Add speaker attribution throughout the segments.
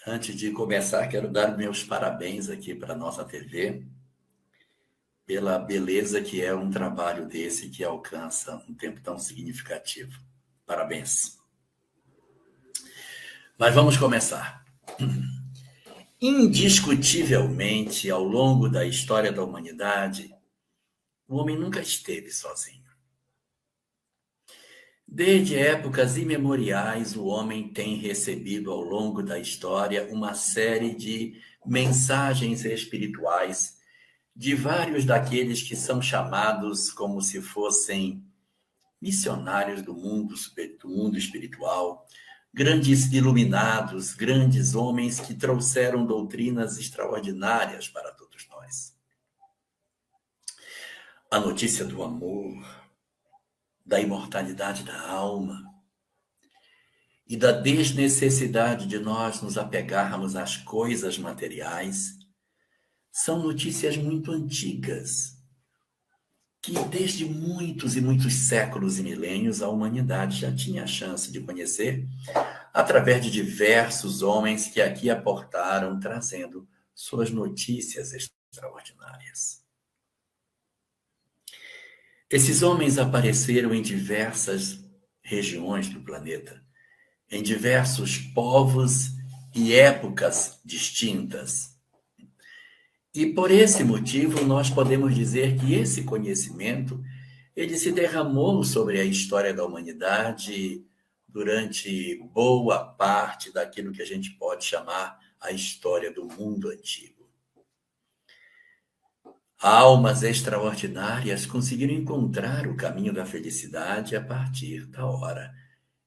Speaker 1: Antes de começar, quero dar meus parabéns aqui para a nossa TV, pela beleza que é um trabalho desse que alcança um tempo tão significativo. Parabéns. Mas vamos começar. Indiscutivelmente, ao longo da história da humanidade, o homem nunca esteve sozinho. Desde épocas imemoriais, o homem tem recebido ao longo da história uma série de mensagens espirituais de vários daqueles que são chamados como se fossem missionários do mundo espiritual, grandes iluminados, grandes homens que trouxeram doutrinas extraordinárias para todos nós. A notícia do amor, da imortalidade da alma e da desnecessidade de nós nos apegarmos às coisas materiais são notícias muito antigas, que desde muitos e muitos séculos e milênios a humanidade já tinha a chance de conhecer através de diversos homens que aqui aportaram, trazendo suas notícias extraordinárias. Esses homens apareceram em diversas regiões do planeta, em diversos povos e épocas distintas. E por esse motivo nós podemos dizer que esse conhecimento ele se derramou sobre a história da humanidade durante boa parte daquilo que a gente pode chamar a história do mundo antigo. Almas extraordinárias conseguiram encontrar o caminho da felicidade a partir da hora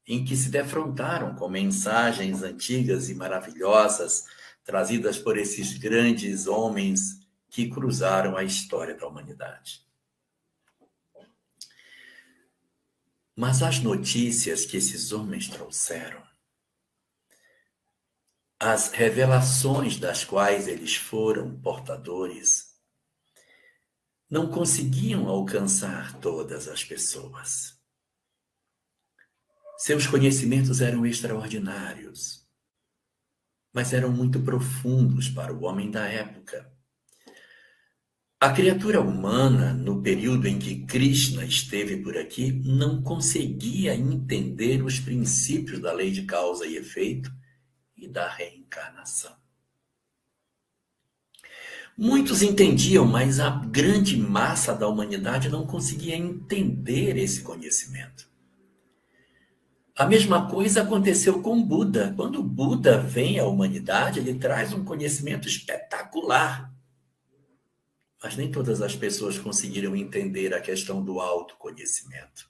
Speaker 1: em que se defrontaram com mensagens antigas e maravilhosas trazidas por esses grandes homens que cruzaram a história da humanidade. Mas as notícias que esses homens trouxeram, as revelações das quais eles foram portadores, não conseguiam alcançar todas as pessoas. Seus conhecimentos eram extraordinários, mas eram muito profundos para o homem da época. A criatura humana, no período em que Krishna esteve por aqui, não conseguia entender os princípios da lei de causa e efeito e da reencarnação. Muitos entendiam, mas a grande massa da humanidade não conseguia entender esse conhecimento. A mesma coisa aconteceu com Buda. Quando Buda vem à humanidade, ele traz um conhecimento espetacular. Mas nem todas as pessoas conseguiram entender a questão do autoconhecimento,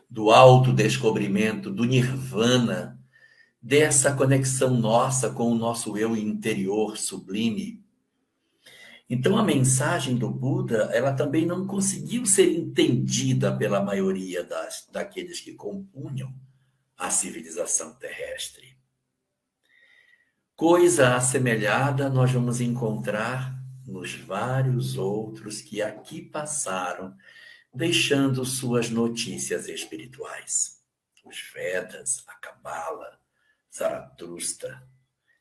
Speaker 1: do autodescobrimento, do nirvana, dessa conexão nossa com o nosso eu interior sublime. Então, a mensagem do Buda, ela também não conseguiu ser entendida pela maioria daqueles que compunham a civilização terrestre. Coisa assemelhada nós vamos encontrar nos vários outros que aqui passaram, deixando suas notícias espirituais. Os Vedas, a Cabala, Zaratustra,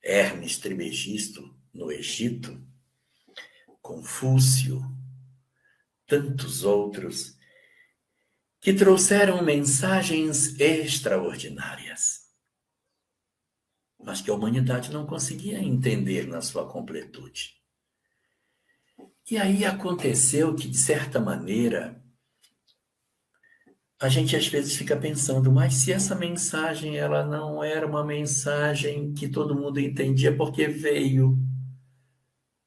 Speaker 1: Hermes Trismegisto no Egito, Confúcio, tantos outros que trouxeram mensagens extraordinárias, mas que a humanidade não conseguia entender na sua completude. E aí aconteceu que, de certa maneira, a gente às vezes fica pensando, mas se essa mensagem ela não era uma mensagem que todo mundo entendia, por que veio?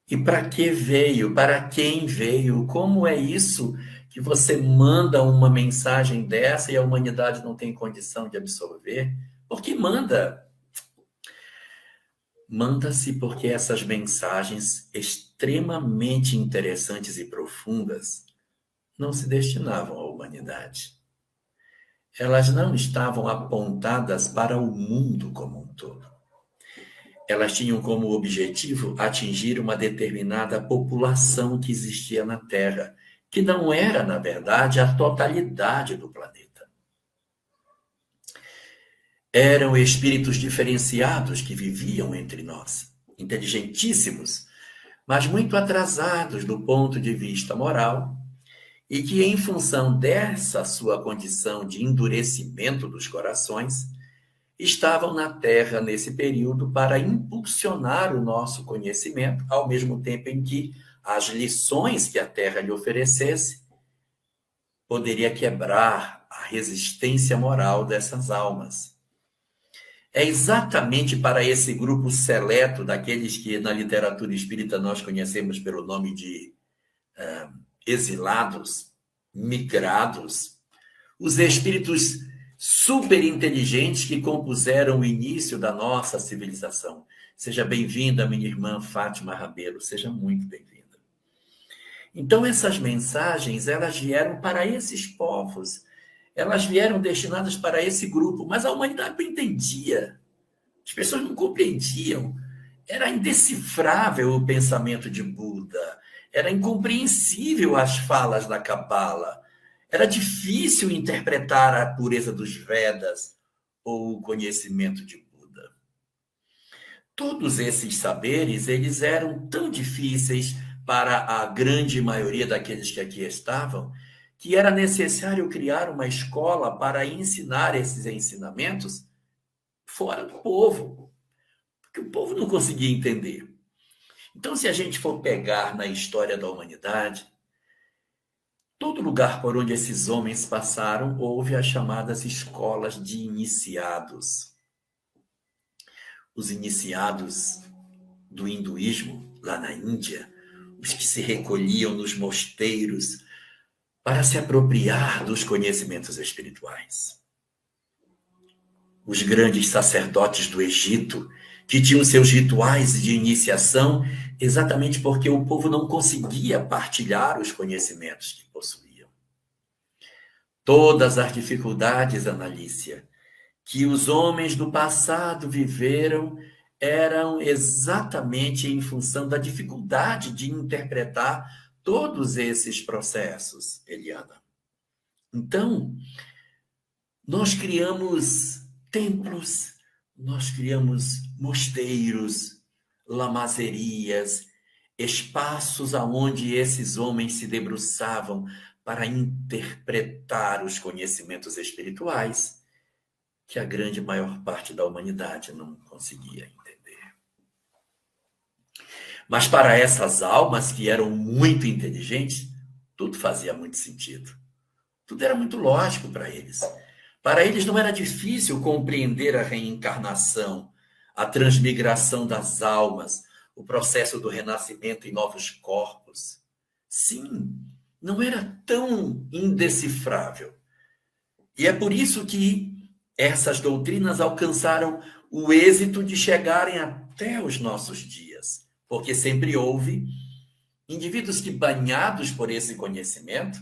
Speaker 1: E para que veio? Para quem veio? Como é isso que você manda uma mensagem dessa e a humanidade não tem condição de absorver? Por que manda? Manda-se porque essas mensagens extremamente interessantes e profundas não se destinavam à humanidade. Elas não estavam apontadas para o mundo como um todo. Elas tinham como objetivo atingir uma determinada população que existia na Terra, que não era, na verdade, a totalidade do planeta. Eram espíritos diferenciados que viviam entre nós, inteligentíssimos, mas muito atrasados do ponto de vista moral, e que, em função dessa sua condição de endurecimento dos corações, estavam na Terra nesse período para impulsionar o nosso conhecimento, ao mesmo tempo em que as lições que a Terra lhe oferecesse poderia quebrar a resistência moral dessas almas. É exatamente para esse grupo seleto daqueles que na literatura espírita nós conhecemos pelo nome de exilados, migrados, os espíritos superinteligentes que compuseram o início da nossa civilização. Seja bem-vinda, minha irmã Fátima Rabelo, seja muito bem-vinda. Então, essas mensagens, elas vieram para esses povos, elas vieram destinadas para esse grupo, mas a humanidade não entendia, as pessoas não compreendiam, era indecifrável o pensamento de Buda, era incompreensível as falas da Cabala, era difícil interpretar a pureza dos Vedas ou o conhecimento de Buda. Todos esses saberes, eles eram tão difíceis para a grande maioria daqueles que aqui estavam, que era necessário criar uma escola para ensinar esses ensinamentos fora do povo, porque o povo não conseguia entender. Então, se a gente for pegar na história da humanidade, todo lugar por onde esses homens passaram, houve as chamadas escolas de iniciados. Os iniciados do hinduísmo, lá na Índia, os que se recolhiam nos mosteiros para se apropriar dos conhecimentos espirituais. Os grandes sacerdotes do Egito, que tinham seus rituais de iniciação, exatamente porque o povo não conseguia partilhar os conhecimentos que possuíam. Todas as dificuldades, Analícia, que os homens do passado viveram eram exatamente em função da dificuldade de interpretar todos esses processos, Eliana. Então, nós criamos templos, nós criamos mosteiros, lamazerias, espaços aonde esses homens se debruçavam para interpretar os conhecimentos espirituais que a grande maior parte da humanidade não conseguia entender. Mas para essas almas que eram muito inteligentes, tudo fazia muito sentido. Tudo era muito lógico para eles. Para eles não era difícil compreender a reencarnação, a transmigração das almas, o processo do renascimento em novos corpos. Sim, não era tão indecifrável. E é por isso que essas doutrinas alcançaram o êxito de chegarem até os nossos dias, porque sempre houve indivíduos que, banhados por esse conhecimento,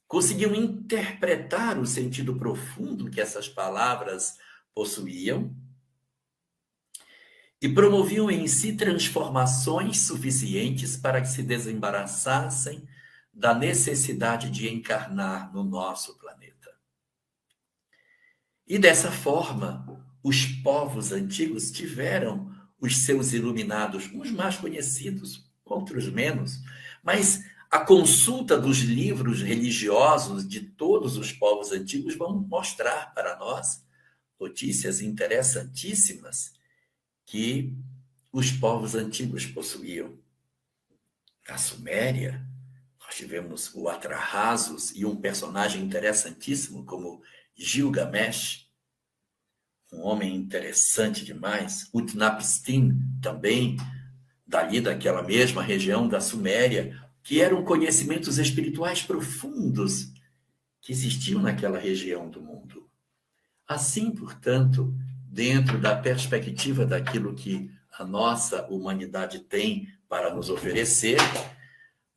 Speaker 1: conseguiam interpretar o sentido profundo que essas palavras possuíam e promoviam em si transformações suficientes para que se desembaraçassem da necessidade de encarnar no nosso planeta. E dessa forma, os povos antigos tiveram os seus iluminados, uns mais conhecidos, outros menos, mas a consulta dos livros religiosos de todos os povos antigos vão mostrar para nós notícias interessantíssimas que os povos antigos possuíam. Na Suméria, nós tivemos o Atrahasis e um personagem interessantíssimo como Gilgamesh, um homem interessante demais. Utnapishtim também, dali daquela mesma região da Suméria, que eram conhecimentos espirituais profundos que existiam naquela região do mundo. Assim, portanto, dentro da perspectiva daquilo que a nossa humanidade tem para nos oferecer,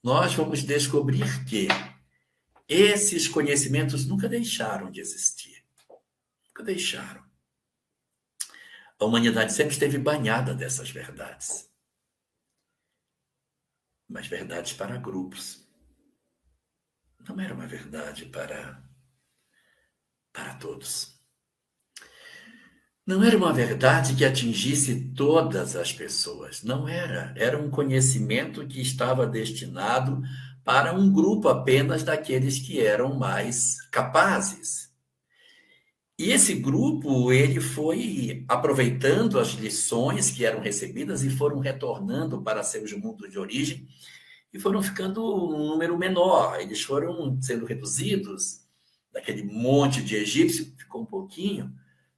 Speaker 1: nós vamos descobrir que esses conhecimentos nunca deixaram de existir. Nunca deixaram. A humanidade sempre esteve banhada dessas verdades. Mas verdades para grupos. Não era uma verdade para todos. Não era uma verdade que atingisse todas as pessoas, não era. Era um conhecimento que estava destinado para um grupo apenas daqueles que eram mais capazes. E esse grupo, ele foi aproveitando as lições que eram recebidas e foram retornando para seus mundos de origem e foram ficando um número menor. Eles foram sendo reduzidos daquele monte de egípcio, ficou um pouquinho,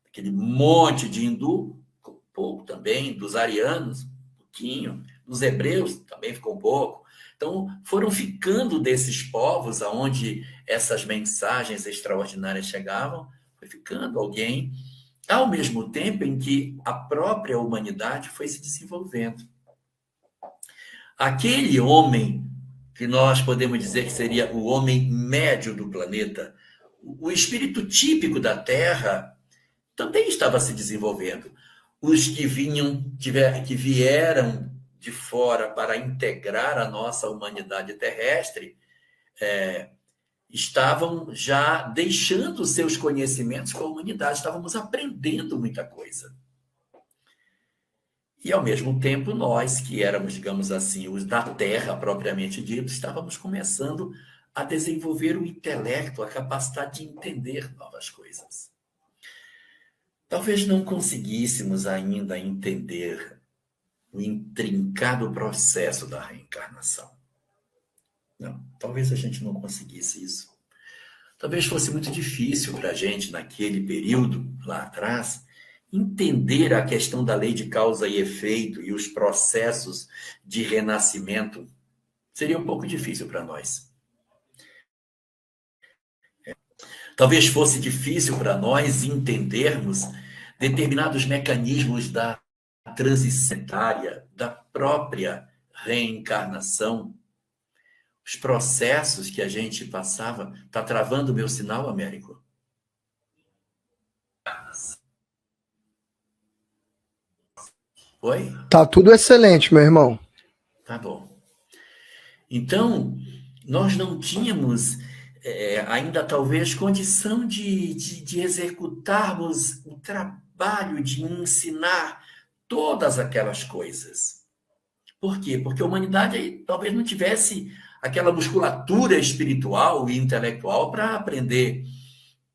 Speaker 1: aquele monte de hindu, ficou um pouco também, dos arianos, um pouquinho, dos hebreus também ficou um pouco. Então, foram ficando desses povos aonde essas mensagens extraordinárias chegavam, foi ficando alguém, ao mesmo tempo em que a própria humanidade foi se desenvolvendo. Aquele homem que nós podemos dizer que seria o homem médio do planeta, o espírito típico da Terra, também estava se desenvolvendo. Os que que vieram de fora para integrar a nossa humanidade terrestre, estavam já deixando seus conhecimentos com a humanidade, estávamos aprendendo muita coisa. E, ao mesmo tempo, nós, que éramos, digamos assim, os da Terra propriamente dito, estávamos começando a desenvolver o intelecto, a capacidade de entender novas coisas. Talvez não conseguíssemos ainda entender o intrincado processo da reencarnação. Não, talvez a gente não conseguisse isso. Talvez fosse muito difícil para a gente, naquele período, lá atrás, entender a questão da lei de causa e efeito e os processos de renascimento. Seria um pouco difícil para nós. Talvez fosse difícil para nós entendermos determinados mecanismos da transição etária, da própria reencarnação, os processos que a gente passava. Está travando o meu sinal, Américo? Oi?
Speaker 2: Tá tudo excelente, meu irmão.
Speaker 1: Tá bom. Então, nós não tínhamos ainda talvez condição de executarmos o trabalho de ensinar todas aquelas coisas. Por quê? Porque a humanidade talvez não tivesse aquela musculatura espiritual e intelectual para aprender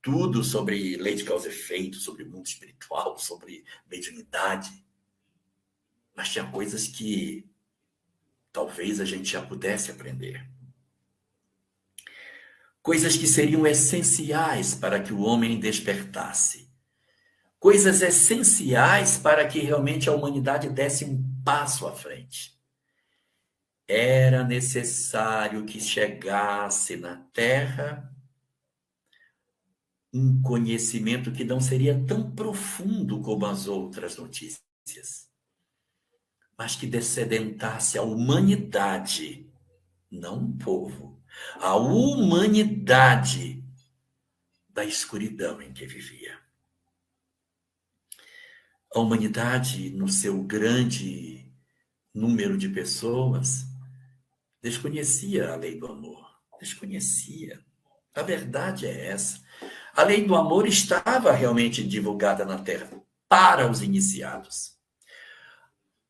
Speaker 1: tudo sobre lei de causa e efeito, sobre o mundo espiritual, sobre mediunidade. Mas tinha coisas que talvez a gente já pudesse aprender. Coisas que seriam essenciais para que o homem despertasse. Coisas essenciais para que realmente a humanidade desse um passo à frente. Era necessário que chegasse na Terra um conhecimento que não seria tão profundo como as outras notícias, mas que descedentasse a humanidade, não um povo, a humanidade da escuridão em que vivia. A humanidade, no seu grande número de pessoas, desconhecia a lei do amor, desconhecia. A verdade é essa. A lei do amor estava realmente divulgada na Terra para os iniciados.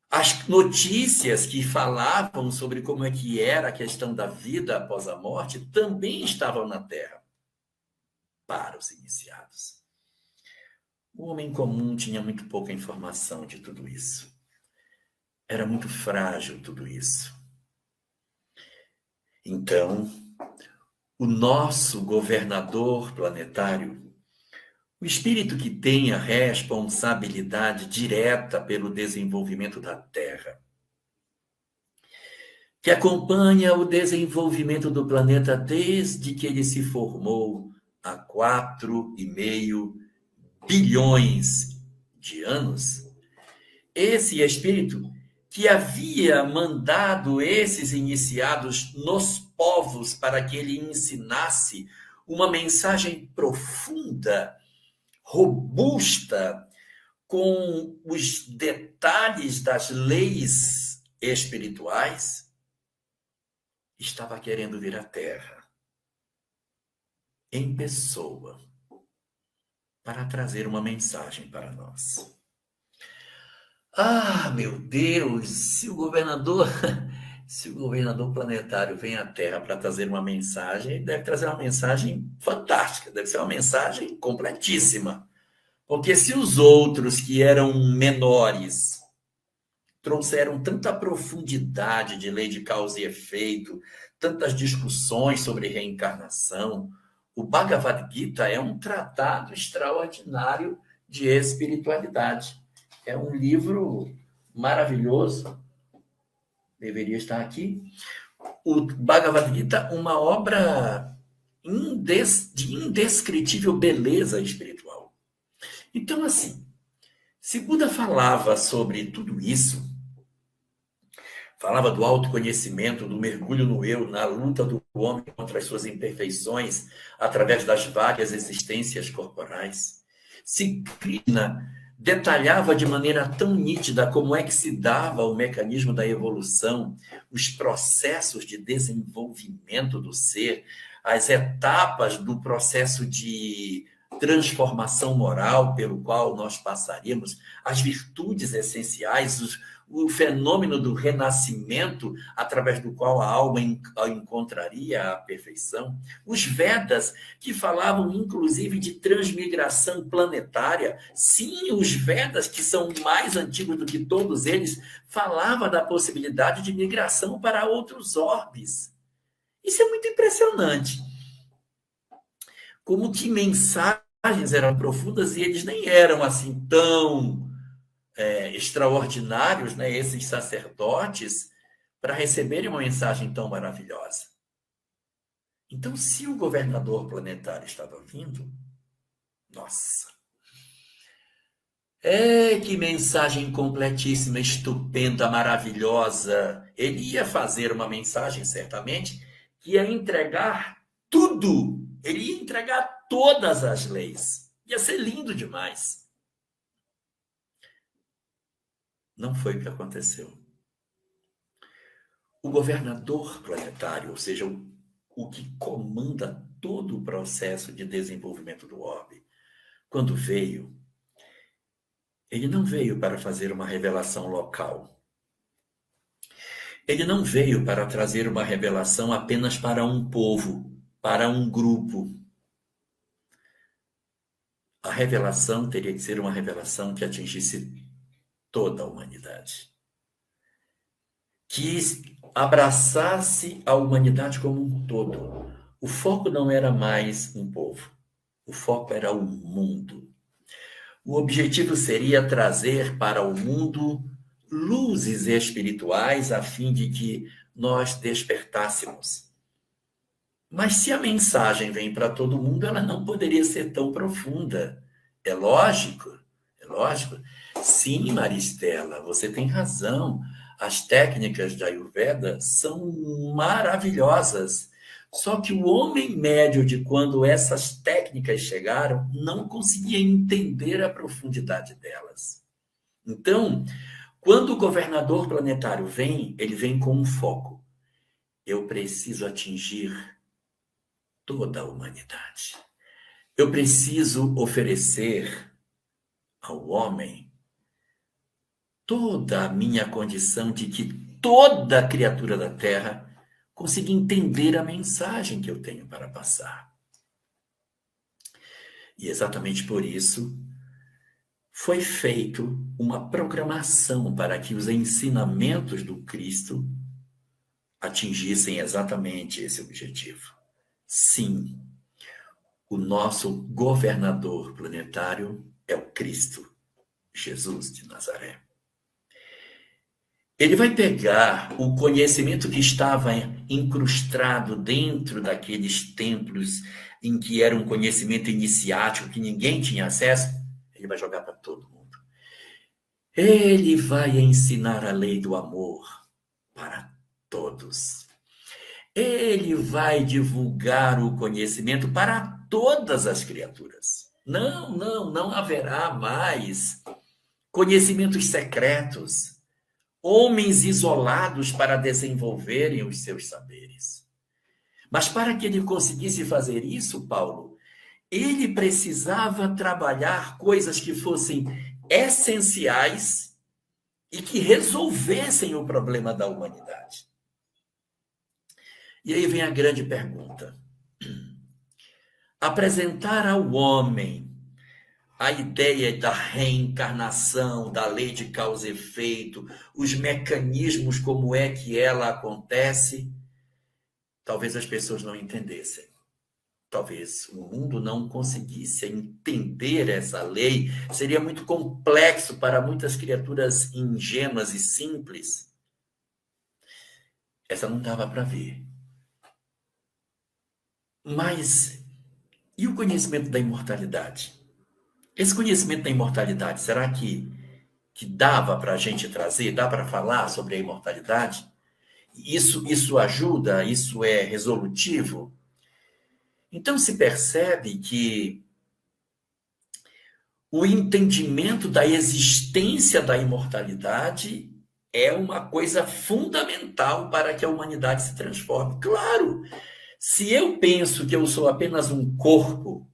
Speaker 1: As notícias que falavam sobre como é que era a questão da vida após a morte também estavam na Terra para os iniciados. O homem comum tinha muito pouca informação de tudo isso. Era muito frágil tudo isso. Então, o nosso governador planetário, o espírito que tem a responsabilidade direta pelo desenvolvimento da Terra, que acompanha o desenvolvimento do planeta desde que ele se formou há 4,5 bilhões de anos, esse espírito que havia mandado esses iniciados nos povos para que ele ensinasse uma mensagem profunda, robusta, com os detalhes das leis espirituais, estava querendo vir à Terra em pessoa para trazer uma mensagem para nós. Ah, meu Deus, se o governador planetário vem à Terra para trazer uma mensagem, ele deve trazer uma mensagem fantástica, deve ser uma mensagem completíssima. Porque se os outros que eram menores trouxeram tanta profundidade de lei de causa e efeito, tantas discussões sobre reencarnação, o Bhagavad Gita é um tratado extraordinário de espiritualidade. É um livro maravilhoso, deveria estar aqui. O Bhagavad Gita, uma obra de indescritível beleza espiritual. Então, assim, se Buda falava sobre tudo isso, falava do autoconhecimento, do mergulho no eu, na luta do homem contra as suas imperfeições, através das várias existências corporais, se Krishna detalhava de maneira tão nítida como é que se dava o mecanismo da evolução, os processos de desenvolvimento do ser, as etapas do processo de transformação moral pelo qual nós passaríamos, as virtudes essenciais, o fenômeno do renascimento através do qual a alma encontraria a perfeição, os Vedas que falavam inclusive de transmigração planetária, sim, os Vedas que são mais antigos do que todos eles, falavam da possibilidade de migração para outros orbes. Isso é muito impressionante. Como que mensagens eram profundas e eles nem eram assim tão extraordinários, né, esses sacerdotes, para receberem uma mensagem tão maravilhosa. Então, se o governador planetário estava vindo, nossa, que mensagem completíssima, estupenda, maravilhosa. Ele ia fazer uma mensagem, certamente, que ia entregar tudo. Ele ia entregar todas as leis. Ia ser lindo demais. Não foi o que aconteceu. O governador planetário, ou seja, o que comanda todo o processo de desenvolvimento do orbe, quando veio, ele não veio para fazer uma revelação local. Ele não veio para trazer uma revelação apenas para um povo, para um grupo. A revelação teria que ser uma revelação que atingisse toda a humanidade. Que abraçasse a humanidade como um todo. O foco não era mais um povo. O foco era o mundo. O objetivo seria trazer para o mundo luzes espirituais a fim de que nós despertássemos. Mas se a mensagem vem para todo mundo, ela não poderia ser tão profunda. É lógico, é lógico. Sim, Maristela, você tem razão. As técnicas da Ayurveda são maravilhosas. Só que o homem médio de quando essas técnicas chegaram não conseguia entender a profundidade delas. Então, quando o governador planetário vem, ele vem com um foco. Eu preciso atingir toda a humanidade. Eu preciso oferecer ao homem toda a minha condição de que toda criatura da Terra consiga entender a mensagem que eu tenho para passar. E exatamente por isso foi feito uma programação para que os ensinamentos do Cristo atingissem exatamente esse objetivo. Sim, o nosso governador planetário é o Cristo, Jesus de Nazaré. Ele vai pegar o conhecimento que estava incrustado dentro daqueles templos em que era um conhecimento iniciático, que ninguém tinha acesso, ele vai jogar para todo mundo. Ele vai ensinar a lei do amor para todos. Ele vai divulgar o conhecimento para todas as criaturas. Não haverá mais conhecimentos secretos, homens isolados para desenvolverem os seus saberes. Mas para que ele conseguisse fazer isso, Paulo, ele precisava trabalhar coisas que fossem essenciais e que resolvessem o problema da humanidade. E aí vem a grande pergunta. Apresentar ao homem a ideia da reencarnação, da lei de causa e efeito, os mecanismos, como é que ela acontece, talvez as pessoas não entendessem. Talvez o mundo não conseguisse entender essa lei, seria muito complexo para muitas criaturas ingênuas e simples. Essa não dava para ver. Mas e o conhecimento da imortalidade? Esse conhecimento da imortalidade, será que dava para a gente trazer, dá para falar sobre a imortalidade? Isso ajuda? Isso é resolutivo? Então se percebe que o entendimento da existência da imortalidade é uma coisa fundamental para que a humanidade se transforme. Claro, se eu penso que eu sou apenas um corpo,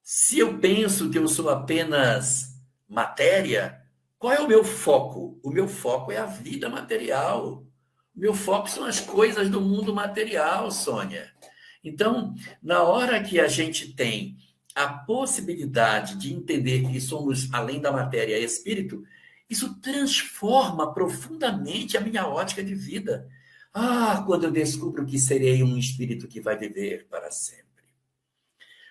Speaker 1: se eu penso que eu sou apenas matéria, qual é o meu foco? O meu foco é a vida material. O meu foco são as coisas do mundo material, Sônia. Então, na hora que a gente tem a possibilidade de entender que somos, além da matéria, espírito, isso transforma profundamente a minha ótica de vida. Ah, quando eu descubro que serei um espírito que vai viver para sempre.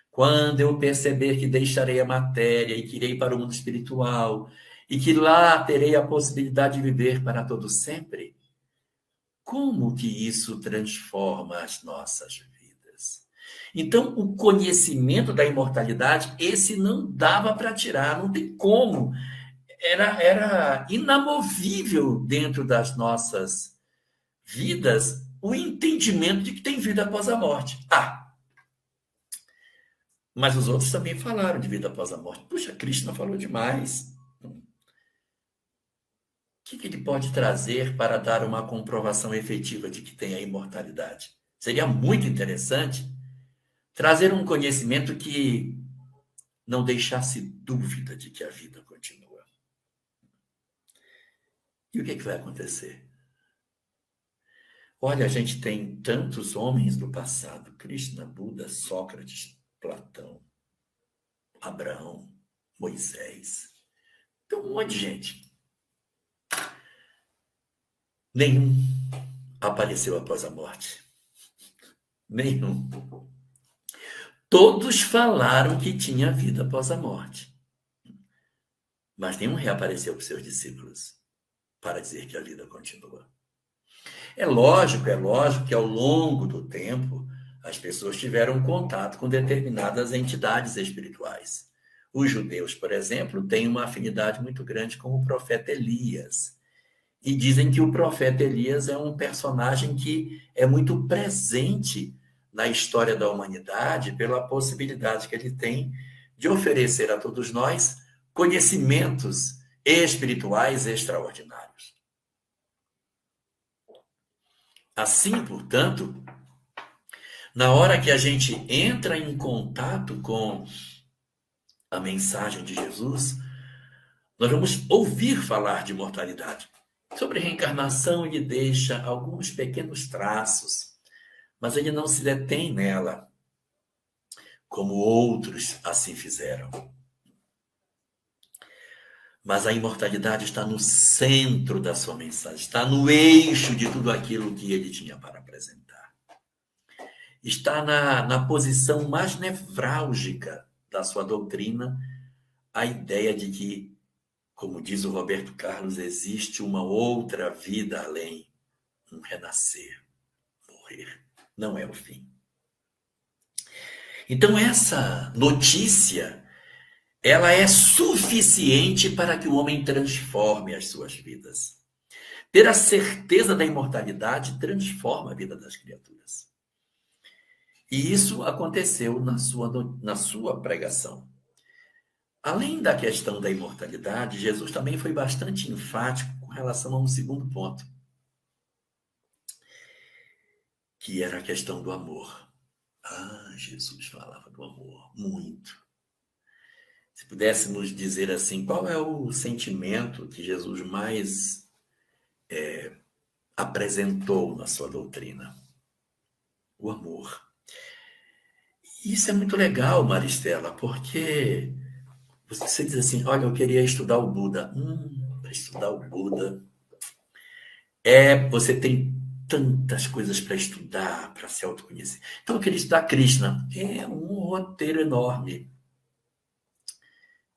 Speaker 1: Quando eu perceber que deixarei a matéria e que irei para o mundo espiritual, e que lá terei a possibilidade de viver para todo sempre, como que isso transforma as nossas vidas? Então, o conhecimento da imortalidade, esse não dava para tirar, não tem como. Era inamovível dentro das nossas vidas o entendimento de que tem vida após a morte. Mas os outros também falaram de vida após a morte. Puxa, Krishna falou demais. O que ele pode trazer para dar uma comprovação efetiva de que tem a imortalidade? Seria muito interessante trazer um conhecimento que não deixasse dúvida de que a vida continua. E o que vai acontecer? Olha, a gente tem tantos homens do passado: Krishna, Buda, Sócrates, Platão, Abraão, Moisés. Tem um monte de gente. Nenhum apareceu após a morte. Nenhum. Todos falaram que tinha vida após a morte. Mas nenhum reapareceu para os seus discípulos para dizer que a vida continua. É lógico que ao longo do tempo as pessoas tiveram contato com determinadas entidades espirituais. Os judeus, por exemplo, têm uma afinidade muito grande com o profeta Elias. E dizem que o profeta Elias é um personagem que é muito presente na história da humanidade pela possibilidade que ele tem de oferecer a todos nós conhecimentos espirituais extraordinários. Assim, portanto, na hora que a gente entra em contato com a mensagem de Jesus, nós vamos ouvir falar de mortalidade. Sobre reencarnação, ele deixa alguns pequenos traços, mas ele não se detém nela, como outros assim fizeram. Mas a imortalidade está no centro da sua mensagem, está no eixo de tudo aquilo que ele tinha para apresentar. Está na posição mais nevrálgica da sua doutrina, a ideia de que, como diz o Roberto Carlos, existe uma outra vida além, um renascer, morrer. Não é o fim. Então, essa notícia, ela é suficiente para que o homem transforme as suas vidas. Ter a certeza da imortalidade transforma a vida das criaturas. E isso aconteceu na sua pregação. Além da questão da imortalidade, Jesus também foi bastante enfático com relação a um segundo ponto, que era a questão do amor. Jesus falava do amor, muito. Se pudéssemos dizer assim, qual é o sentimento que Jesus mais apresentou na sua doutrina? O amor. Isso é muito legal, Maristela, porque você diz assim, olha, eu queria estudar o Buda. Para estudar o Buda, você tem tantas coisas para estudar, para se autoconhecer. Então, eu queria estudar Krishna. É um roteiro enorme.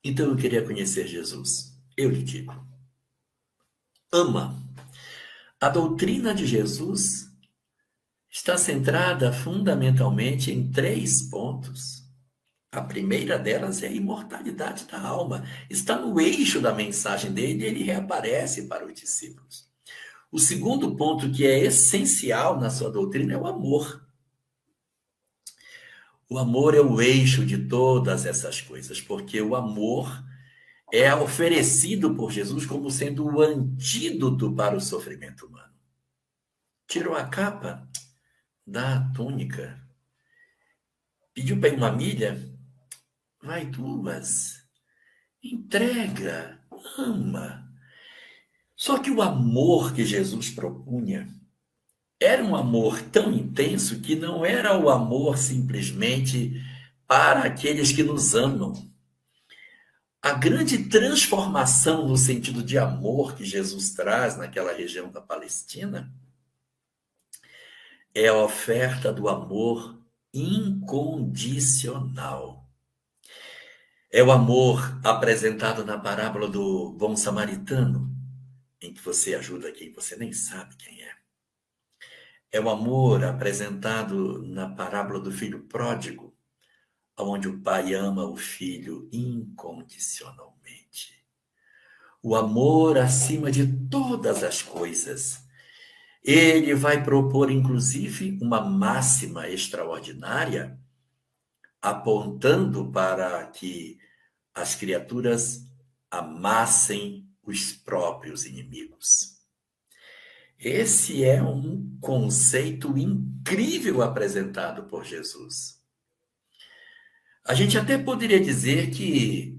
Speaker 1: Então, eu queria conhecer Jesus. Eu lhe digo, ama. A doutrina de Jesus está centrada fundamentalmente em 3 pontos. A primeira delas é a imortalidade da alma. Está no eixo da mensagem dele e ele reaparece para os discípulos. O segundo ponto, que é essencial na sua doutrina, é o amor. O amor é o eixo de todas essas coisas, porque o amor é oferecido por Jesus como sendo o antídoto para o sofrimento humano. Tirou a capa da túnica, pediu para ir 1 milha, vai 2, entrega, ama. Só que o amor que Jesus propunha era um amor tão intenso que não era o amor simplesmente para aqueles que nos amam. A grande transformação no sentido de amor que Jesus traz naquela região da Palestina é a oferta do amor incondicional. É o amor apresentado na parábola do bom samaritano, em que você ajuda quem você nem sabe quem é. É o amor apresentado na parábola do filho pródigo, onde o pai ama o filho incondicionalmente. O amor acima de todas as coisas. Ele vai propor, inclusive, uma máxima extraordinária, apontando para que as criaturas amassem os próprios inimigos. Esse é um conceito incrível apresentado por Jesus. A gente até poderia dizer que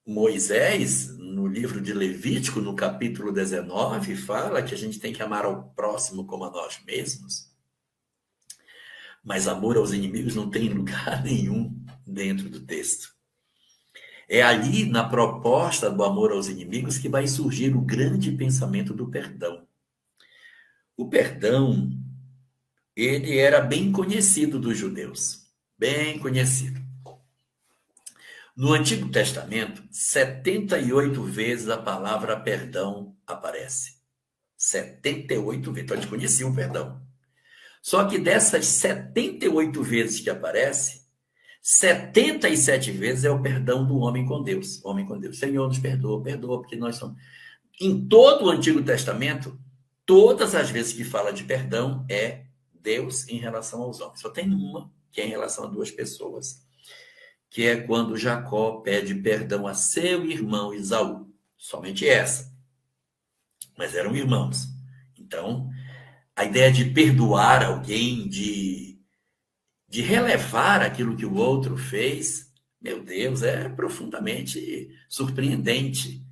Speaker 1: Moisés, no livro de Levítico, no capítulo 19, fala que a gente tem que amar ao próximo como a nós mesmos. Mas amor aos inimigos não tem lugar nenhum dentro do texto. É ali, na proposta do amor aos inimigos, que vai surgir o grande pensamento do perdão. O perdão, ele era bem conhecido dos judeus, bem conhecido. No Antigo Testamento, 78 vezes a palavra perdão aparece. 78 vezes. Então, a gente conhecia o perdão. Só que dessas 78 vezes que aparece, 77 vezes é o perdão do homem com Deus. Homem com Deus. Senhor, nos perdoa, perdoa, porque nós somos... Em todo o Antigo Testamento, todas as vezes que fala de perdão é Deus em relação aos homens. Só tem uma, que é em relação a 2 pessoas, que é quando Jacó pede perdão a seu irmão Esaú. Somente essa. Mas eram irmãos. Então, a ideia de perdoar alguém, de relevar aquilo que o outro fez, meu Deus, é profundamente surpreendente.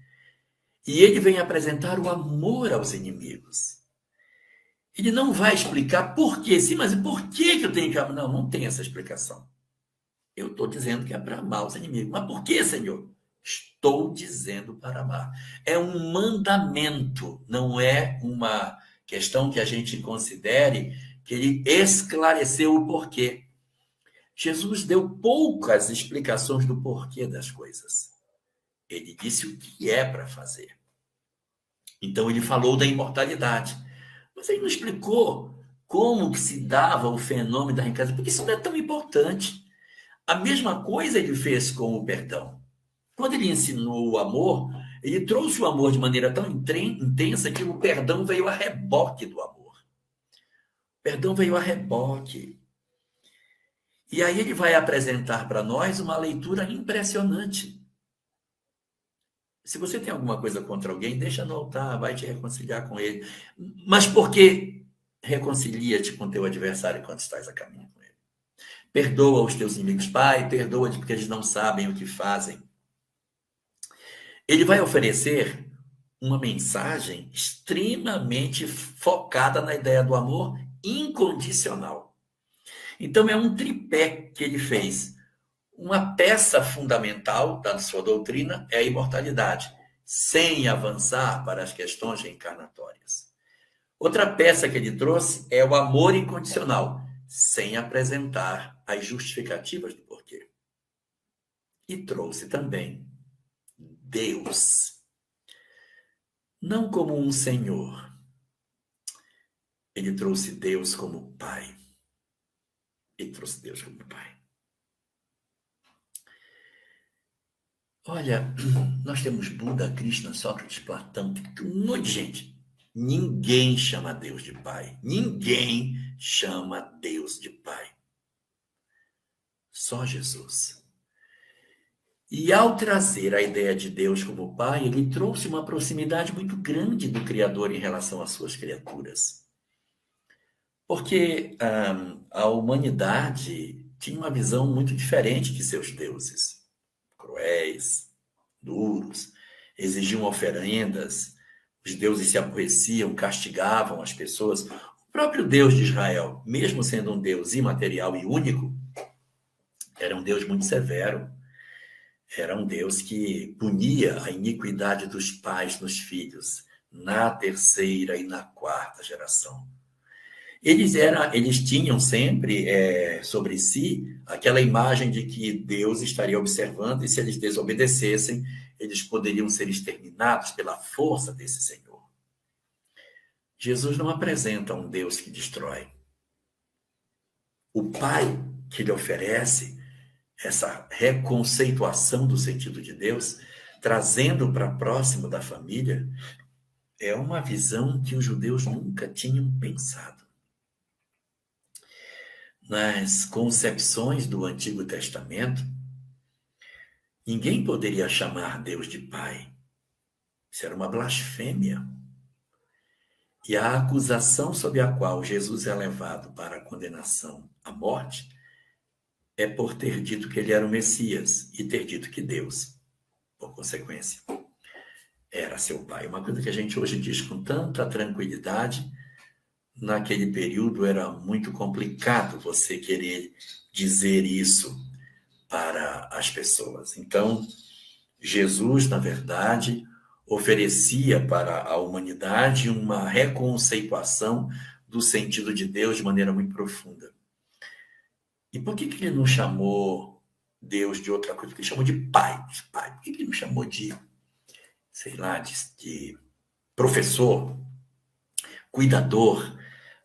Speaker 1: E ele vem apresentar o amor aos inimigos. Ele não vai explicar por quê. Sim, mas por que eu tenho que amar? Não, não tem essa explicação. Eu estou dizendo que é para amar os inimigos. Mas por que, Senhor? Estou dizendo para amar. É um mandamento, não é uma questão que a gente considere que ele esclareceu o porquê. Jesus deu poucas explicações do porquê das coisas. Ele disse o que é para fazer. Então, ele falou da imortalidade. Mas ele não explicou como que se dava o fenômeno da reencarnação, porque isso não é tão importante. A mesma coisa ele fez com o perdão. Quando ele ensinou o amor, ele trouxe o amor de maneira tão intensa que o perdão veio a reboque do amor. O perdão veio a reboque. E aí ele vai apresentar para nós uma leitura impressionante. Se você tem alguma coisa contra alguém, deixa no altar, vai te reconciliar com ele. Mas por que reconcilia-te com teu adversário enquanto estás a caminho com ele? Perdoa os teus inimigos, Pai, perdoa-os porque eles não sabem o que fazem. Ele vai oferecer uma mensagem extremamente focada na ideia do amor incondicional. Então, é um tripé que ele fez. Uma peça fundamental da sua doutrina é a imortalidade, sem avançar para as questões reencarnatórias. Outra peça que ele trouxe é o amor incondicional, sem apresentar as justificativas do porquê. E trouxe também Deus, não como um senhor. Ele trouxe Deus como Pai. Ele trouxe Deus como Pai. Olha, nós temos Buda, Krishna, Sócrates, Platão, um monte de gente. Ninguém chama Deus de Pai. Ninguém chama Deus de Pai. Só Jesus. E ao trazer a ideia de Deus como Pai, ele trouxe uma proximidade muito grande do Criador em relação às suas criaturas. Porque a humanidade tinha uma visão muito diferente de seus deuses. Cruéis, duros, exigiam oferendas, os deuses se aborreciam, castigavam as pessoas. O próprio Deus de Israel, mesmo sendo um Deus imaterial e único, era um Deus muito severo. Era um Deus que punia a iniquidade dos pais nos filhos, na terceira e na quarta geração. Eles tinham sempre sobre si aquela imagem de que Deus estaria observando e se eles desobedecessem, eles poderiam ser exterminados pela força desse Senhor. Jesus não apresenta um Deus que destrói. O Pai que lhe oferece essa reconceituação do sentido de Deus, trazendo para próximo da família, é uma visão que os judeus nunca tinham pensado. Nas concepções do Antigo Testamento, ninguém poderia chamar Deus de Pai. Isso era uma blasfêmia. E a acusação sob a qual Jesus é levado para a condenação à morte é por ter dito que ele era o Messias e ter dito que Deus, por consequência, era seu Pai. Uma coisa que a gente hoje diz com tanta tranquilidade, naquele período era muito complicado você querer dizer isso para as pessoas. Então, Jesus, na verdade, oferecia para a humanidade uma reconceituação do sentido de Deus de maneira muito profunda. E por que ele não chamou Deus de outra coisa? Por que ele chamou de Pai? Por que ele não chamou de, sei lá, de professor, cuidador?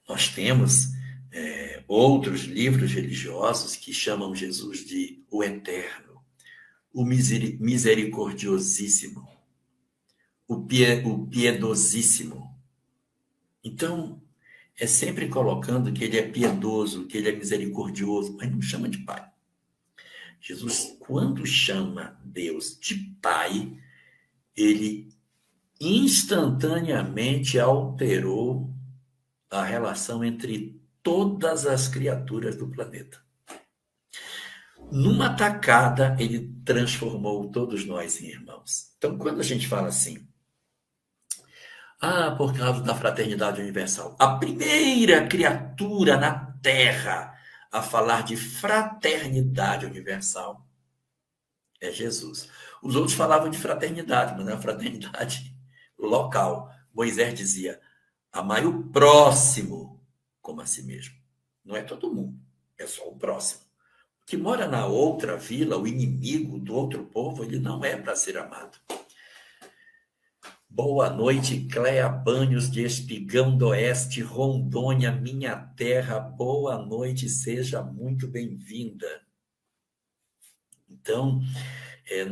Speaker 1: Nós temos outros livros religiosos que chamam Jesus de o Eterno, o Misericordiosíssimo, o Piedosíssimo. Então, é sempre colocando que ele é piedoso, que ele é misericordioso, mas não chama de Pai. Jesus, quando chama Deus de Pai, ele instantaneamente alterou a relação entre todas as criaturas do planeta. Numa tacada, ele transformou todos nós em irmãos. Então, quando a gente fala assim, por causa da fraternidade universal. A primeira criatura na Terra a falar de fraternidade universal é Jesus. Os outros falavam de fraternidade, mas não é fraternidade local. Moisés dizia, amai o próximo como a si mesmo. Não é todo mundo, é só o próximo. O que mora na outra vila, o inimigo do outro povo, ele não é para ser amado. Boa noite, Cléa Banhos de Espigão do Oeste, Rondônia, minha terra. Boa noite, seja muito bem-vinda. Então,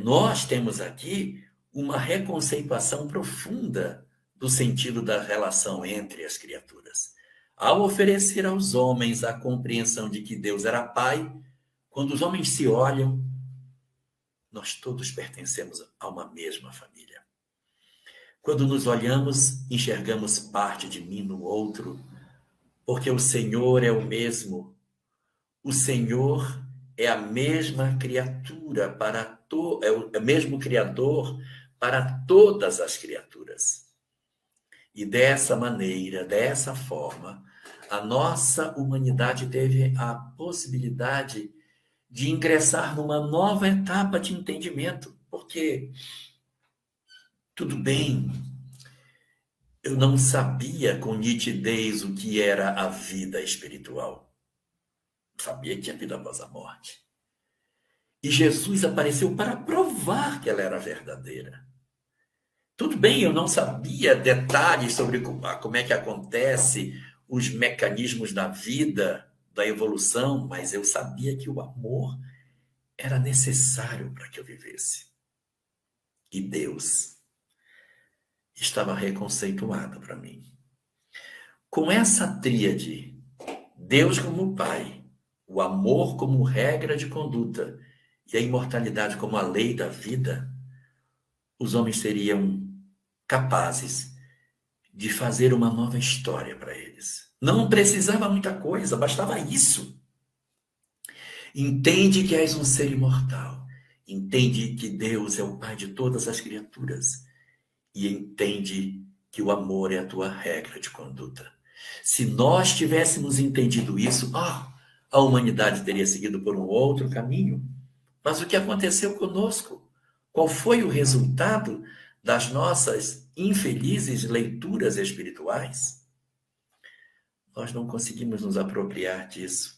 Speaker 1: nós temos aqui uma reconceituação profunda do sentido da relação entre as criaturas. Ao oferecer aos homens a compreensão de que Deus era Pai, quando os homens se olham, nós todos pertencemos a uma mesma família. Quando nos olhamos, enxergamos parte de mim no outro, porque o Senhor é o mesmo. o Senhor é a mesma criatura é o mesmo Criador para todas as criaturas. E dessa maneira, dessa forma, a nossa humanidade teve a possibilidade de ingressar numa nova etapa de entendimento, porque tudo bem, eu não sabia com nitidez o que era a vida espiritual. Sabia que tinha vida após a morte. E Jesus apareceu para provar que ela era verdadeira. Tudo bem, eu não sabia detalhes sobre como é que acontece os mecanismos da vida, da evolução, mas eu sabia que o amor era necessário para que eu vivesse. E Deus estava reconceituado para mim. Com essa tríade, Deus como Pai, o amor como regra de conduta e a imortalidade como a lei da vida, os homens seriam capazes de fazer uma nova história para eles. Não precisava muita coisa, bastava isso. Entende que és um ser imortal. Entende que Deus é o Pai de todas as criaturas. E entende que o amor é a tua regra de conduta. Se nós tivéssemos entendido isso, a humanidade teria seguido por um outro caminho. Mas o que aconteceu conosco? Qual foi o resultado das nossas infelizes leituras espirituais? Nós não conseguimos nos apropriar disso.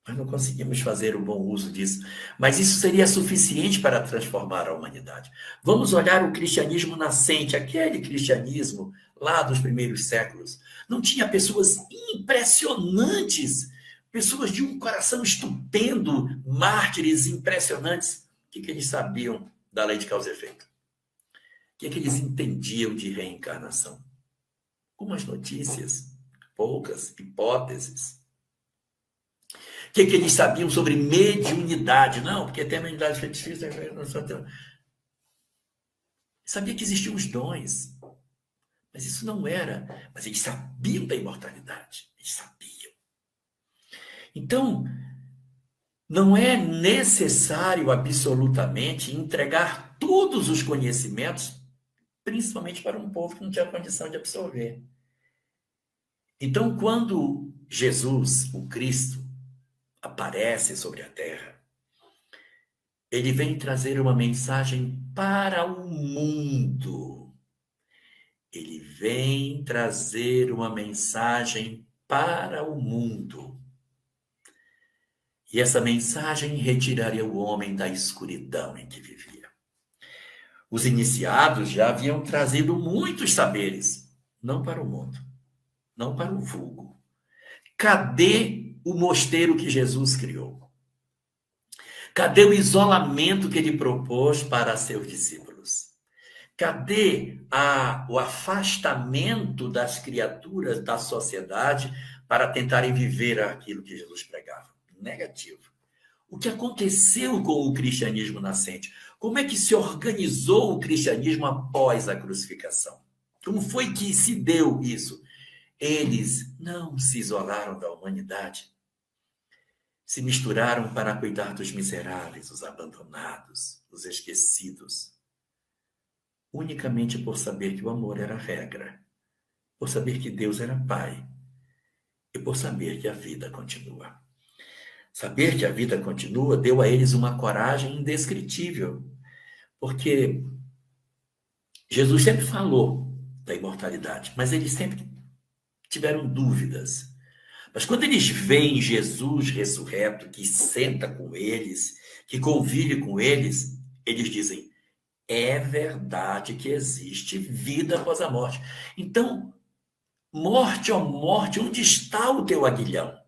Speaker 1: Nós não conseguimos fazer o bom uso disso. Mas isso seria suficiente para transformar a humanidade. Vamos olhar o cristianismo nascente, aquele cristianismo lá dos primeiros séculos. Não tinha pessoas impressionantes, pessoas de um coração estupendo, mártires impressionantes. O que eles sabiam da lei de causa e efeito? O que eles entendiam de reencarnação? Algumas notícias, poucas hipóteses. O que eles sabiam sobre mediunidade? Não, porque tem a mediunidade fetichista. Sabia que existiam os dons, mas isso não era. Mas eles sabiam da imortalidade. Eles sabiam. Então, não é necessário absolutamente entregar todos os conhecimentos, principalmente para um povo que não tinha condição de absorver. Então, quando Jesus, o Cristo, aparece sobre a terra, ele vem trazer uma mensagem para o mundo. Ele vem trazer uma mensagem para o mundo. E essa mensagem retiraria o homem da escuridão em que vivia. Os iniciados já haviam trazido muitos saberes, não para o mundo, não para o vulgo. Cadê o mosteiro que Jesus criou? Cadê o isolamento que ele propôs para seus discípulos? Cadê o afastamento das criaturas da sociedade para tentarem viver aquilo que Jesus pregava? Negativo. O que aconteceu com o cristianismo nascente? Como é que se organizou o cristianismo após a crucificação? Como foi que se deu isso? Eles não se isolaram da humanidade. Se misturaram para cuidar dos miseráveis, os abandonados, os esquecidos. Unicamente por saber que o amor era a regra, por saber que Deus era Pai e por saber que a vida continua. Saber que a vida continua deu a eles uma coragem indescritível, porque Jesus sempre falou da imortalidade, mas eles sempre tiveram dúvidas. Mas quando eles veem Jesus ressurreto, que senta com eles, que convive com eles, eles dizem: é verdade que existe vida após a morte. Então, morte, ó morte, onde está o teu aguilhão?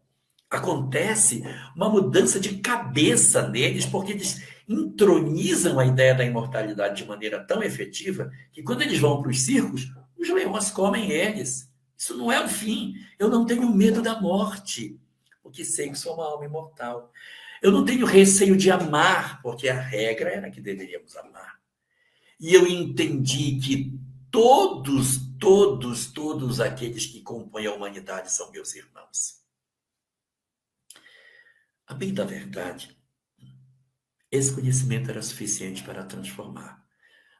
Speaker 1: Acontece uma mudança de cabeça neles, porque eles entronizam a ideia da imortalidade de maneira tão efetiva que quando eles vão para os circos, os leões comem eles. Isso não é o fim. Eu não tenho medo da morte, porque sei que sou uma alma imortal. Eu não tenho receio de amar, porque a regra era que deveríamos amar. E eu entendi que todos aqueles que compõem a humanidade são meus irmãos. A bem da verdade, esse conhecimento era suficiente para transformar.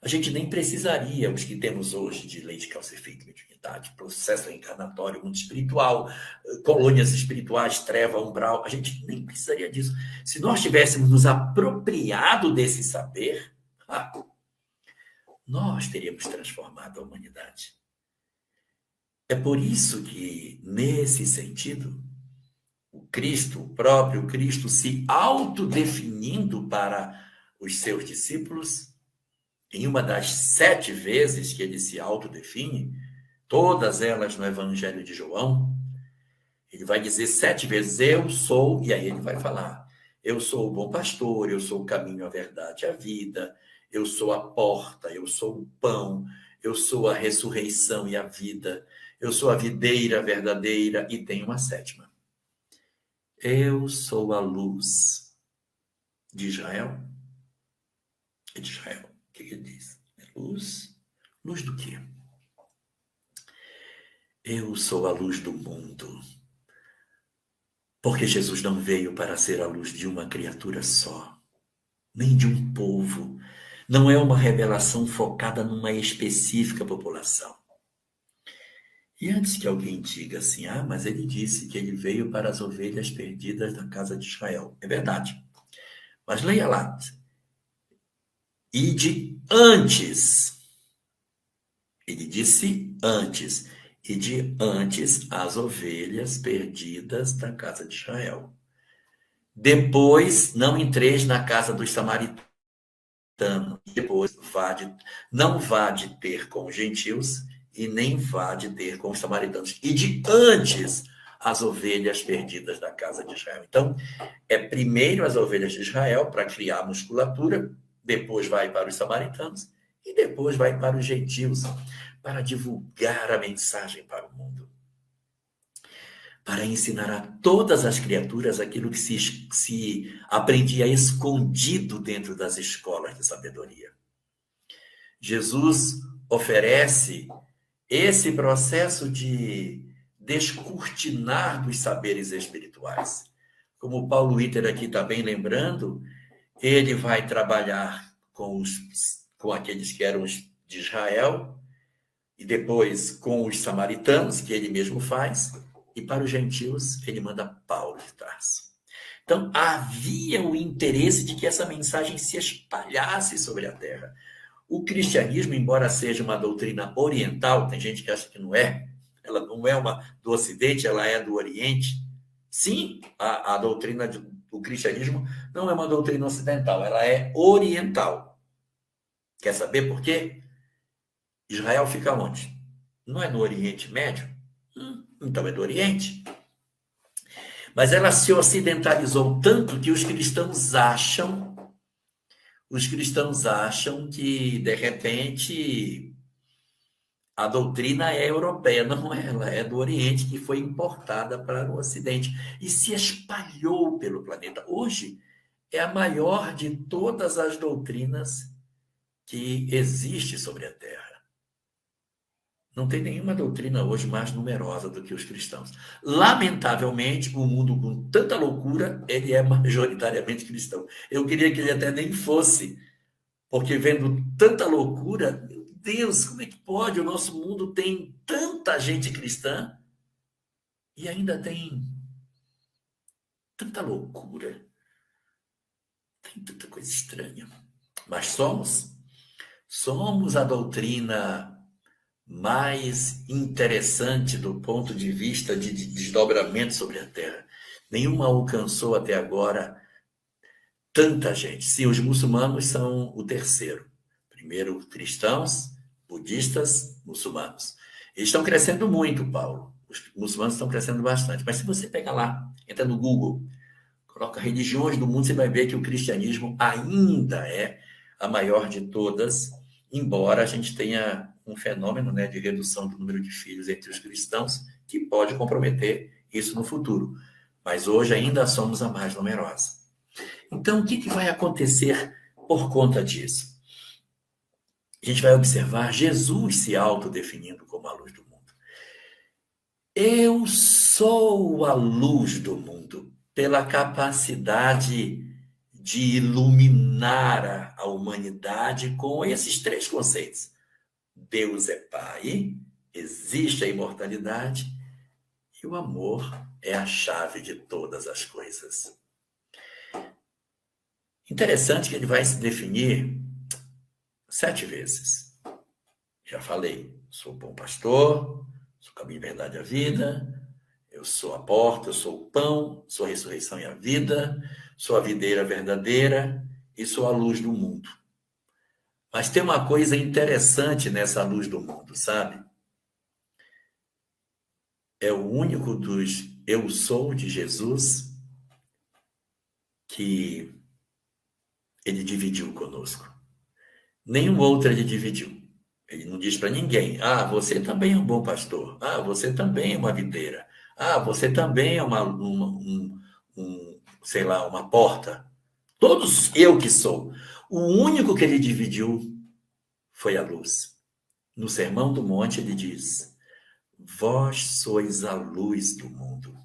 Speaker 1: A gente nem precisaria, os que temos hoje, de lei de causa e efeito, mediunidade, processo reencarnatório, mundo espiritual, colônias espirituais, treva, umbral, a gente nem precisaria disso. Se nós tivéssemos nos apropriado desse saber, nós teríamos transformado a humanidade. É por isso que, nesse sentido, o Cristo, o próprio Cristo, se autodefinindo para os seus discípulos, em uma das 7 vezes que ele se autodefine, todas elas no Evangelho de João, ele vai dizer 7 vezes, eu sou, e aí ele vai falar, eu sou o bom pastor, eu sou o caminho, a verdade, a vida, eu sou a porta, eu sou o pão, eu sou a ressurreição e a vida, eu sou a videira verdadeira, e tem uma 7ª. Eu sou a luz de Israel. É de Israel. O que ele diz? É luz? Luz do quê? Eu sou a luz do mundo. Porque Jesus não veio para ser a luz de uma criatura só, nem de um povo. Não é uma revelação focada numa específica população. E antes que alguém diga assim, mas ele disse que ele veio para as ovelhas perdidas da casa de Israel. É verdade. Mas leia lá. E de antes. Ele disse antes. E de antes as ovelhas perdidas da casa de Israel. Depois, não entreis na casa dos samaritanos. Depois, não vá de ter com os gentios e nem vá de ter com os samaritanos. E de antes as ovelhas perdidas da casa de Israel. Então, é primeiro as ovelhas de Israel para criar musculatura, depois vai para os samaritanos e depois vai para os gentios para divulgar a mensagem para o mundo. Para ensinar a todas as criaturas aquilo que se aprendia escondido dentro das escolas de sabedoria. Jesus oferece esse processo de descortinar dos saberes espirituais. Como o Paulo Witter aqui está bem lembrando, ele vai trabalhar com aqueles que eram de Israel, e depois com os samaritanos, que ele mesmo faz, e para os gentios ele manda Paulo de Tarso. Então, havia o interesse de que essa mensagem se espalhasse sobre a terra. O cristianismo, embora seja uma doutrina oriental, tem gente que acha que não é, ela não é uma do Ocidente, ela é do Oriente. Sim, a doutrina do cristianismo não é uma doutrina ocidental, ela é oriental. Quer saber por quê? Israel fica onde? Não é no Oriente Médio? Então é do Oriente. Mas ela se ocidentalizou tanto que os cristãos acham que, de repente, a doutrina é europeia. Não é, ela é do Oriente, que foi importada para o Ocidente e se espalhou pelo planeta. Hoje, é a maior de todas as doutrinas que existe sobre a Terra. Não tem nenhuma doutrina hoje mais numerosa do que os cristãos. Lamentavelmente, o mundo com tanta loucura, ele é majoritariamente cristão. Eu queria que ele até nem fosse, porque vendo tanta loucura, meu Deus, como é que pode? O nosso mundo tem tanta gente cristã e ainda tem tanta loucura, tem tanta coisa estranha. Mas somos a doutrina mais interessante do ponto de vista de desdobramento sobre a Terra. Nenhuma alcançou até agora tanta gente. Sim, os muçulmanos são o terceiro. Primeiro, cristãos, budistas, muçulmanos. Eles estão crescendo muito, Paulo. Os muçulmanos estão crescendo bastante. Mas se você pega lá, entra no Google, coloca religiões do mundo, você vai ver que o cristianismo ainda é a maior de todas, embora a gente tenha um fenômeno, né, de redução do número de filhos entre os cristãos, que pode comprometer isso no futuro. Mas hoje ainda somos a mais numerosa. Então, o que vai acontecer por conta disso? A gente vai observar Jesus se autodefinindo como a luz do mundo. Eu sou a luz do mundo. pela capacidade de iluminar a humanidade com esses três conceitos. Deus é Pai, existe a imortalidade e o amor é a chave de todas as coisas. Interessante que ele vai se definir 7 vezes. Já falei, sou bom pastor, sou o caminho, a verdade e a vida, eu sou a porta, eu sou o pão, sou a ressurreição e a vida, sou a videira verdadeira e sou a luz do mundo. Mas tem uma coisa interessante nessa luz do mundo, sabe? É o único dos eu sou de Jesus que ele dividiu conosco. Nenhum outro ele dividiu. Ele não diz para ninguém, você também é um bom pastor. Você também é uma videira. Você também é sei lá, uma porta. Todos eu que sou. O único que ele dividiu foi a luz. No Sermão do Monte ele diz, vós sois a luz do mundo.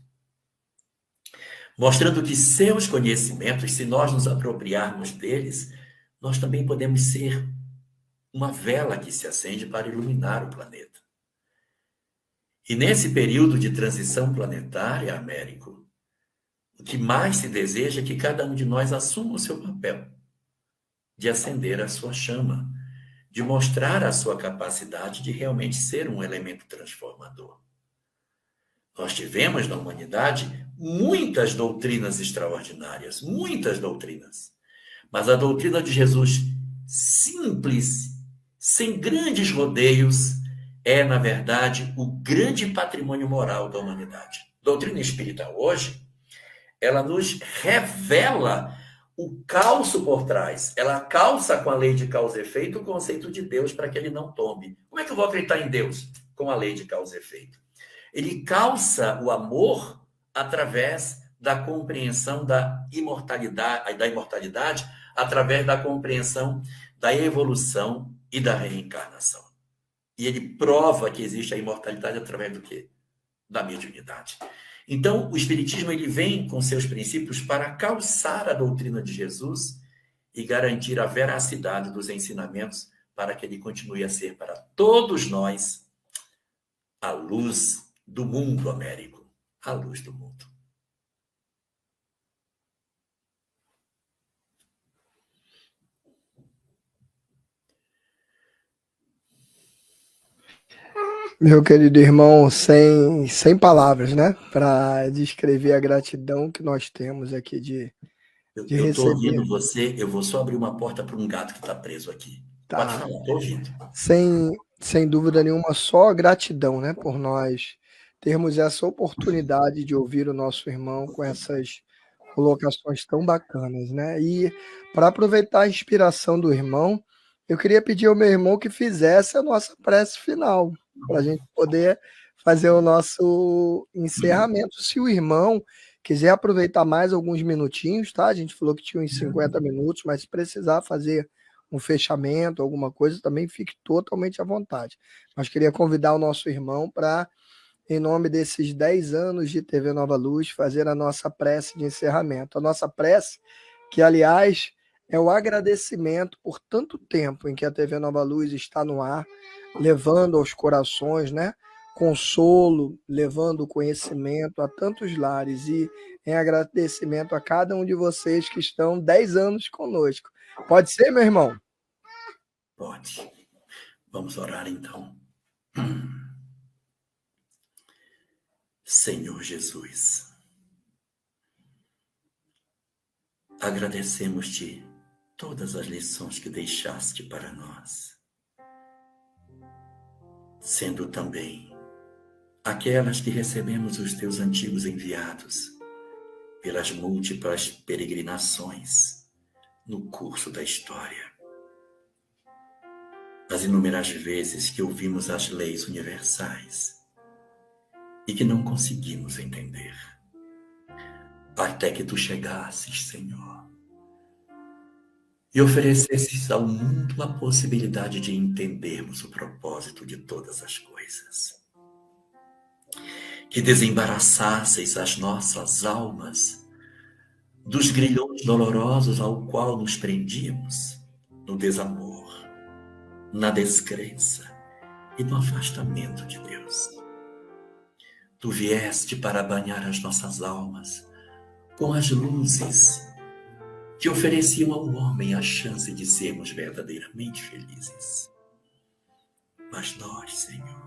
Speaker 1: Mostrando que seus conhecimentos, se nós nos apropriarmos deles, nós também podemos ser uma vela que se acende para iluminar o planeta. E nesse período de transição planetária, Américo, o que mais se deseja é que cada um de nós assuma o seu papel de acender a sua chama, de mostrar a sua capacidade de realmente ser um elemento transformador. Nós tivemos na humanidade muitas doutrinas extraordinárias, muitas doutrinas. Mas a doutrina de Jesus, simples, sem grandes rodeios, é, na verdade, o grande patrimônio moral da humanidade. Doutrina espírita hoje, ela nos revela o calço por trás. Ela calça com a lei de causa e efeito o conceito de Deus para que ele não tombe. Como é que eu vou acreditar em Deus? Com a lei de causa e efeito. Ele calça o amor através da compreensão da imortalidade, através da compreensão da evolução e da reencarnação. E ele prova que existe a imortalidade através do quê? Da mediunidade. Então, o Espiritismo ele vem com seus princípios para calçar a doutrina de Jesus e garantir a veracidade dos ensinamentos para que ele continue a ser para todos nós a luz do mundo, Américo. A luz do mundo.
Speaker 2: Meu querido irmão, sem palavras, né? Para descrever a gratidão que nós temos aqui de
Speaker 1: Eu estou
Speaker 2: receber.
Speaker 1: ouvindo você, eu vou só abrir uma porta para um gato que está preso aqui.
Speaker 2: Tá.
Speaker 1: Pode falar, estou ouvindo.
Speaker 2: Sem dúvida nenhuma, só gratidão, né? Por nós termos essa oportunidade de ouvir o nosso irmão com essas colocações tão bacanas, né? E para aproveitar a inspiração do irmão, eu queria pedir ao meu irmão que fizesse a nossa prece final, para a gente poder fazer o nosso encerramento. Se o irmão quiser aproveitar mais alguns minutinhos, tá? A gente falou que tinha uns 50 minutos, mas se precisar fazer um fechamento, alguma coisa, também fique totalmente à vontade. Mas queria convidar o nosso irmão para, em nome desses 10 anos de TV Nova Luz, fazer a nossa prece de encerramento. A nossa prece, que, aliás, é o agradecimento por tanto tempo em que a TV Nova Luz está no ar, levando aos corações, né, consolo, levando conhecimento a tantos lares, e em agradecimento a cada um de vocês que estão 10 anos conosco. Pode ser, meu irmão?
Speaker 1: Pode. Vamos orar, então. Senhor Jesus, agradecemos-te todas as lições que deixaste para nós, sendo também aquelas que recebemos dos teus antigos enviados pelas múltiplas peregrinações no curso da história. As inúmeras vezes que ouvimos as leis universais e que não conseguimos entender, até que tu chegasses, Senhor, e oferecesses ao mundo a possibilidade de entendermos o propósito de todas as coisas. Que desembaraçasseis as nossas almas dos grilhões dolorosos ao qual nos prendíamos, no desamor, na descrença e no afastamento de Deus. Tu vieste para banhar as nossas almas com as luzes que ofereciam ao homem a chance de sermos verdadeiramente felizes. Mas nós, Senhor,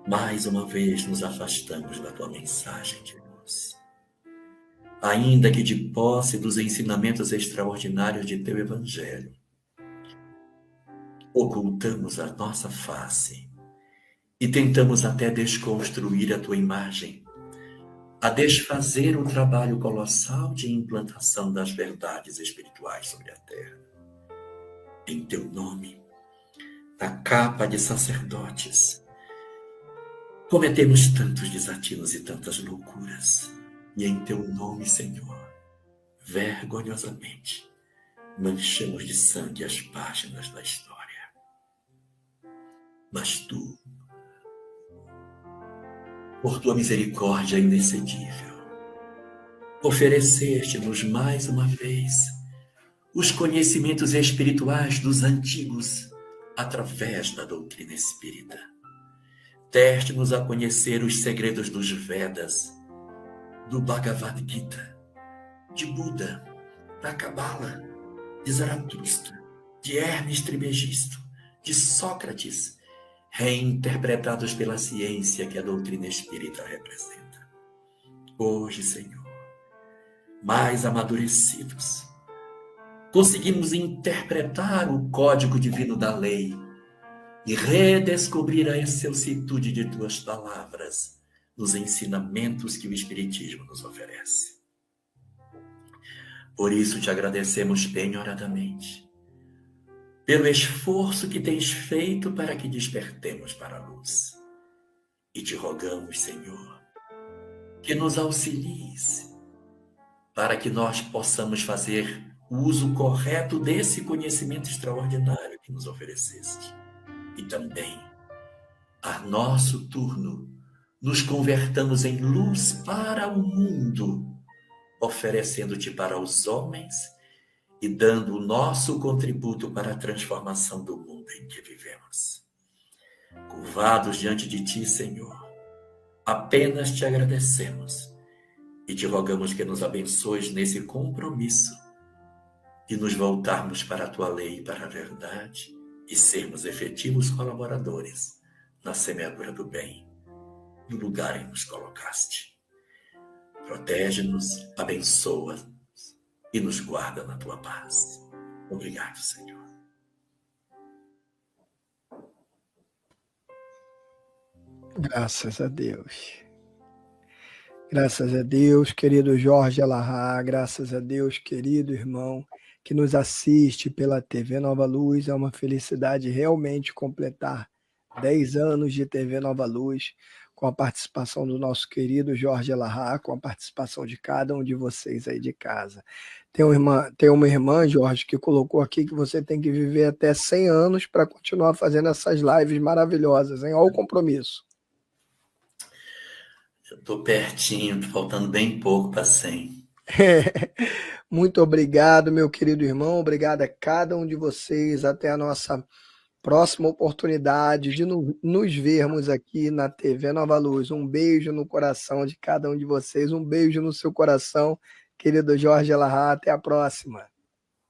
Speaker 1: mais uma vez nos afastamos da tua mensagem de luz. Ainda que de posse dos ensinamentos extraordinários de teu Evangelho, ocultamos a nossa face e tentamos até desconstruir a tua imagem, a desfazer o trabalho colossal de implantação das verdades espirituais sobre a terra. Em teu nome, na capa de sacerdotes, cometemos tantos desatinos e tantas loucuras, e em teu nome, Senhor, vergonhosamente, manchamos de sangue as páginas da história. Mas tu, por tua misericórdia inexcedível, ofereceste-nos mais uma vez os conhecimentos espirituais dos antigos através da doutrina espírita. Deste-nos a conhecer os segredos dos Vedas, do Bhagavad Gita, de Buda, da Cabala, de Zaratustra, de Hermes Trismegisto, de Sócrates, reinterpretados pela ciência que a doutrina espírita representa. Hoje, Senhor, mais amadurecidos, conseguimos interpretar o código divino da lei e redescobrir a excelsitude de tuas palavras nos ensinamentos que o Espiritismo nos oferece. Por isso te agradecemos penhoradamente pelo esforço que tens feito para que despertemos para a luz. E te rogamos, Senhor, que nos auxilies para que nós possamos fazer o uso correto desse conhecimento extraordinário que nos ofereceste. E também, a nosso turno, nos convertamos em luz para o mundo, oferecendo-te para os homens e dando o nosso contributo para a transformação do mundo em que vivemos. Curvados diante de ti, Senhor, apenas te agradecemos e te rogamos que nos abençoes nesse compromisso de nos voltarmos para a tua lei e para a verdade e sermos efetivos colaboradores na semeadura do bem, no lugar em que nos colocaste. Protege-nos, abençoa-nos e nos guarda na tua paz. Obrigado, Senhor.
Speaker 2: Graças a Deus. Graças a Deus, querido Jorge Alahá, graças a Deus, querido irmão que nos assiste pela TV Nova Luz. É uma felicidade realmente completar 10 anos de TV Nova Luz, com a participação do nosso querido Jorge Alahá, com a participação de cada um de vocês aí de casa. Tem uma irmã, Jorge, que colocou aqui que você tem que viver até 100 anos para continuar fazendo essas lives maravilhosas, hein? Olha o compromisso.
Speaker 1: Eu estou pertinho, faltando bem pouco para 100.
Speaker 2: Muito obrigado, meu querido irmão. Obrigado a cada um de vocês. Até a nossa próxima oportunidade de nos vermos aqui na TV Nova Luz. Um beijo no coração de cada um de vocês. Um beijo no seu coração, querido Jorge Alahá. Até a próxima.